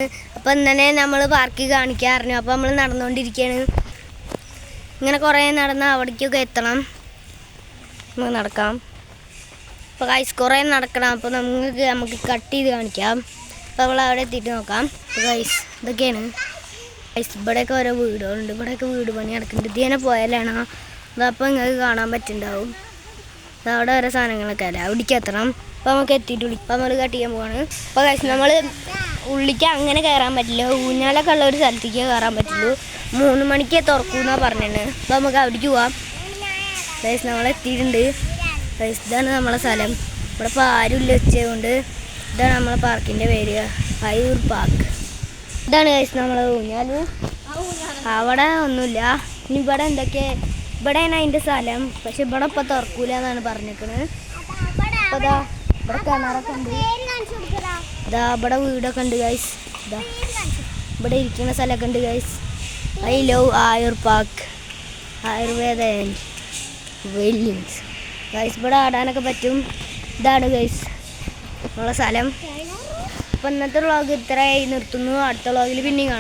അപ്പോൾ ഇന്നലെ നമ്മൾ പാർക്കിൽ കാണിക്കാറുണ്ട്. അപ്പോൾ നമ്മൾ നടന്നുകൊണ്ടിരിക്കുകയാണ്. ഇങ്ങനെ കുറേ നടന്ന് അവിടേക്കൊക്കെ എത്തണം. നമുക്ക് നടക്കാം. അപ്പോൾ ഗൈസ് കുറേ നടക്കണം. അപ്പോൾ നമുക്ക് കട്ട് ചെയ്ത് കാണിക്കാം. അപ്പോൾ നമ്മൾ അവിടെ എത്തിയിട്ട് നോക്കാം. അപ്പോൾ ഗൈസ് ഇതൊക്കെയാണ് ഗൈസ്. ഇവിടെയൊക്കെ ഓരോ വീടുകളുണ്ട്. ഇവിടെയൊക്കെ വീട് പണി നടക്കുന്നുണ്ട്. ഇതിനെ പോയാലാണ് അതപ്പോൾ നിങ്ങൾക്ക് കാണാൻ പറ്റുന്നുണ്ടാവും. അവിടെ ഓരോ സാധനങ്ങളൊക്കെ അല്ല അവിടേക്ക് എത്തണം. അപ്പോൾ നമുക്ക് എത്തിയിട്ട് അപ്പോൾ നമ്മൾ കട്ട് ചെയ്യാൻ പോവാണ്. അപ്പോൾ ഗൈസ് നമ്മൾ ഉള്ളിക്ക് അങ്ങനെ കയറാൻ പറ്റില്ല. ഊഞ്ഞാലൊക്കെ ഉള്ള ഒരു സ്ഥലത്തേക്ക് കയറാൻ പറ്റുള്ളൂ. 3 മണിക്ക് തുറക്കുമെന്നാണ് പറഞ്ഞത്. അപ്പോൾ നമുക്ക് അവിടേക്ക് പോവാം. ഗൈസ് നമ്മൾ എത്തിയിട്ടുണ്ട്. ഗൈസ് ഇതാണ് നമ്മളെ സ്ഥലം. ഇവിടെ ഇപ്പോൾ ആരുമില്ല ഉച്ചയുകൊണ്ട്. ഇതാണ് നമ്മളെ പാർക്കിൻ്റെ പേര്, അയ്യൂർ പാർക്ക്. ഇതാണ് ഗൈസ് നമ്മളെ ഊഞ്ഞാൽ. അവിടെ ഒന്നുമില്ല. ഇനി ഇവിടെ ഇവിടെയാണ് അതിൻ്റെ സ്ഥലം. പക്ഷെ ഇവിടെ ഇപ്പോൾ തുറക്കൂല എന്നാണ് പറഞ്ഞിരിക്കുന്നത്. അപ്പോൾ ഇതാ ഇവിടെ കിണറൊക്കെ ഉണ്ട്. ഇതാ ഇവിടെ വീടൊക്കെ ഉണ്ട് ഗൈസ്. ഇതാ ഇവിടെ ഇരിക്കുന്ന സ്ഥലമൊക്കെ ഉണ്ട് guys. I love Ayur Park, Ayurveda വെല്ലിങ്സ് ഗൈസ്. ഇവിടെ ആടാനൊക്കെ പറ്റും. ഇതാണ് ഗൈസ് നമ്മളെ സ്ഥലം. അപ്പോൾ ഇന്നത്തെ വ്ളോഗ് ഇത്രയായി നിർത്തുന്നു. അടുത്ത വ്ളോഗിൽ പിന്നെയും കാണാം.